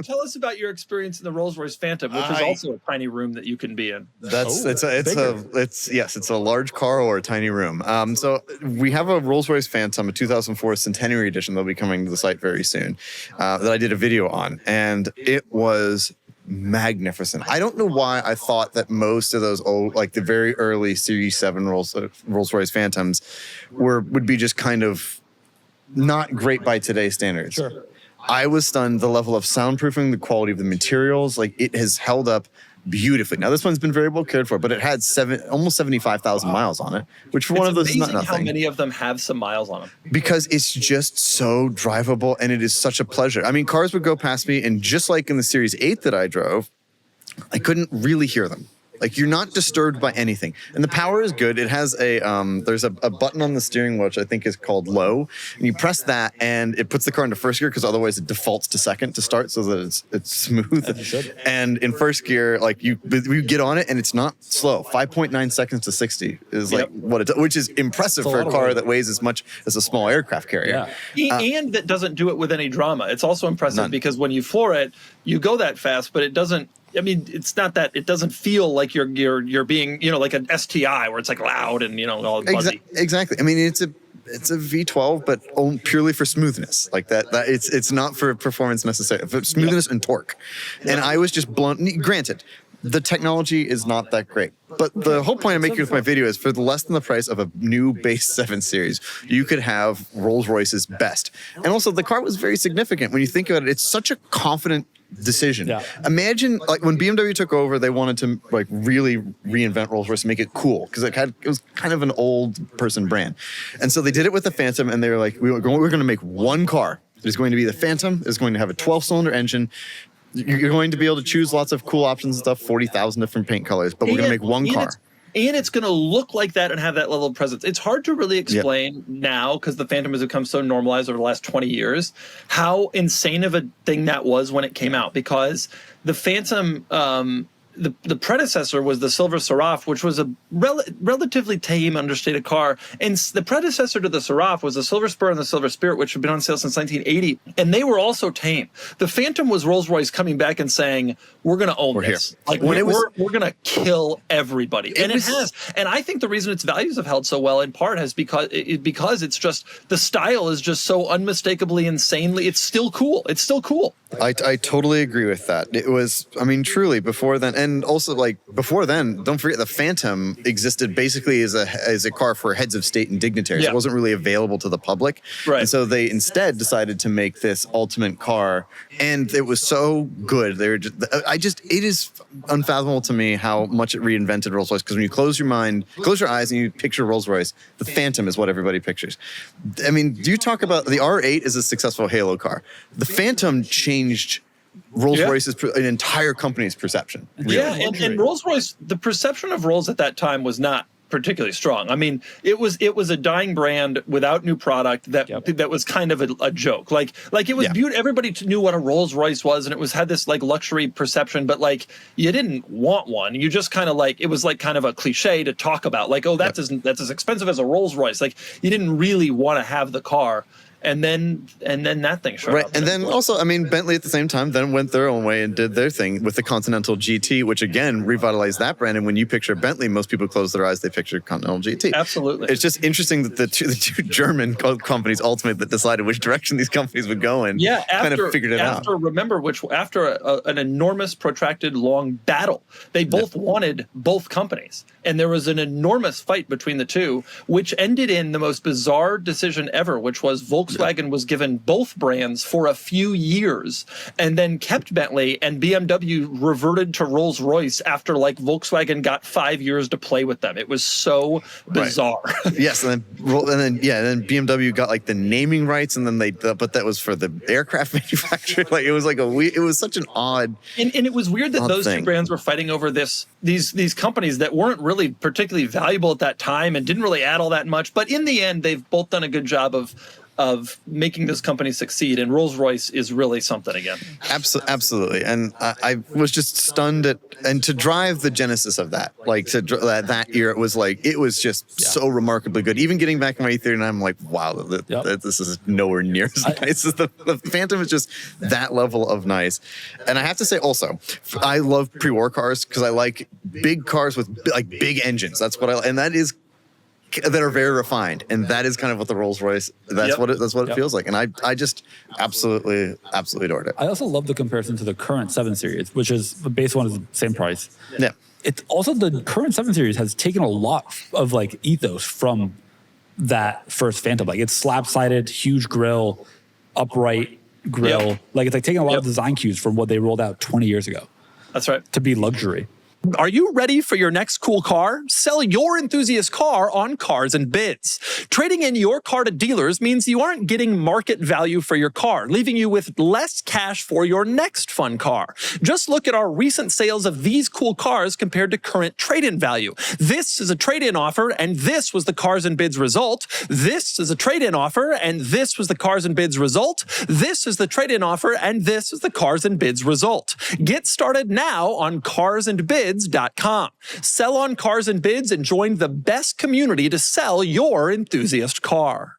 tell us about your experience in the Rolls-Royce Phantom, which is also a tiny room that you can be in. It's a large car or a tiny room. So we have a Rolls-Royce Phantom, a 2004 Centenary Edition that'll be coming to the site very soon, that I did a video on, and it was magnificent. I don't know why I thought that most of those old, like the very early Series 7 Rolls-Royce Phantoms would be just kind of not great by today's standards. Sure. I was stunned, the level of soundproofing, the quality of the materials, like it has held up beautifully. Now this one's been very well cared for, but it had almost 75,000 miles on it, which for one of those is not nothing. How many of them have some miles on them? Because it's just so drivable and it is such a pleasure. I mean, cars would go past me, and just like in the Series 8 that I drove, I couldn't really hear them. Like, you're not disturbed by anything. And the power is good. It has there's a button on the steering wheel, which I think is called low. And you press that and it puts the car into first gear, because otherwise it defaults to second to start so that it's smooth. As it should. And in first gear, like you get on it and it's not slow. 5.9 seconds to 60 is like what it does, which is impressive for a car that weighs as much as a small aircraft carrier. Yeah. And that doesn't do it with any drama. It's also impressive because when you floor it, you go that fast, but it doesn't. I mean, it's not that it doesn't feel like you're being, like an STI where it's like loud and, all buzzy. Exactly. I mean, it's a V12, but purely for smoothness. Like that it's not for performance necessarily, for smoothness and torque. And I was just blown. Granted, the technology is not that great. But the whole point I'm making with my video is, for less than the price of a new base 7 Series, you could have Rolls-Royce's best. And also, the car was very significant. When you think about it, it's such a confident decision. Yeah. Imagine, like, when BMW took over, they wanted to like really reinvent Rolls-Royce and make it cool, because it was kind of an old person brand. And so they did it with the Phantom, and they were like, we're going to make one car. It's going to be the Phantom. It's going to have a 12-cylinder engine. You're going to be able to choose lots of cool options and stuff, 40,000 different paint colors, but we're going to make one car. And it's going to look like that and have that level of presence. It's hard to really explain now, because the Phantom has become so normalized over the last 20 years, how insane of a thing that was when it came out. Because the Phantom, the predecessor was the Silver Seraph, which was a relatively tame, understated car. And the predecessor to the Seraph was the Silver Spur and the Silver Spirit, which had been on sale since 1980. And they were also tame. The Phantom was Rolls-Royce coming back and saying, we're going to own this. Like, we're going to kill everybody. And it has. And I think the reason its values have held so well, in part, is because it's just, the style is just so unmistakably, insanely, it's still cool. It's still cool. I totally agree with that. It was, I mean, truly, before then, and also, like, before then, don't forget, the Phantom existed basically as a car for heads of state and dignitaries. It wasn't really available to the public. Right. And so they instead decided to make this ultimate car, and it was so good. They were just, it is unfathomable to me how much it reinvented Rolls-Royce, because when you close your eyes and you picture Rolls-Royce, the Phantom is what everybody pictures. I mean, do you talk about the R8 is a successful halo car? The Phantom changed Rolls-Royce's an entire company's perception. Really. Yeah, and Rolls-Royce, the perception of Rolls at that time was not particularly strong. I mean, it was a dying brand without new product that was kind of a joke. Like it was beautiful. Everybody knew what a Rolls-Royce was, and it had this like luxury perception, but like you didn't want one. You just kind of like, it was like kind of a cliche to talk about. Like, oh, that's as expensive as a Rolls-Royce. Like, you didn't really want to have the car. And then that thing showed up. And then also, I mean, Bentley at the same time then went their own way and did their thing with the Continental GT, which again revitalized that brand. And when you picture Bentley, most people close their eyes, they picture Continental GT. Absolutely. It's just interesting that the two German companies ultimately that decided which direction these companies would go in kind of figured it out. After an enormous, protracted, long battle, they both wanted both companies. And there was an enormous fight between the two, which ended in the most bizarre decision ever, which was Volkswagen was given both brands for a few years and then kept Bentley, and BMW reverted to Rolls-Royce after like Volkswagen got 5 years to play with them. It was so bizarre. Yes, and then BMW got like the naming rights, and then but that was for the aircraft manufacturer. Like, it was like it was such an odd. And it was weird that those two brands were fighting over these companies that weren't really particularly valuable at that time and didn't really add all that much. But in the end, they've both done a good job of of making this company succeed. And Rolls-Royce is really something again. Absolutely. And I was just stunned and to drive the genesis of that, like that year, it was just so remarkably good. Even getting back in my E39, I'm like, wow, this is nowhere near as nice as the Phantom is just that level of nice. And I have to say also, I love pre-war cars because I like big cars with like big engines. That's what and that are very refined, and that is kind of what the Rolls-Royce. That's what it feels like, and I just absolutely adored it. I also love the comparison to the current 7 Series, which is the base one is the same price. Yeah, it's also the current 7 Series has taken a lot of like ethos from that first Phantom. Like it's slab-sided, huge grille, upright grille. Like it's like taking a lot of design cues from what they rolled out 20 years ago. That's right. To be luxury. Are you ready for your next cool car? Sell your enthusiast car on Cars and Bids. Trading in your car to dealers means you aren't getting market value for your car, leaving you with less cash for your next fun car. Just look at our recent sales of these cool cars compared to current trade-in value. This is a trade-in offer, and this was the Cars and Bids result. This is a trade-in offer, and this was the Cars and Bids result. This is the trade-in offer, and this is the Cars and Bids result. Get started now on carsandbids.com. Sell on Cars and Bids and join the best community to sell your enthusiast car.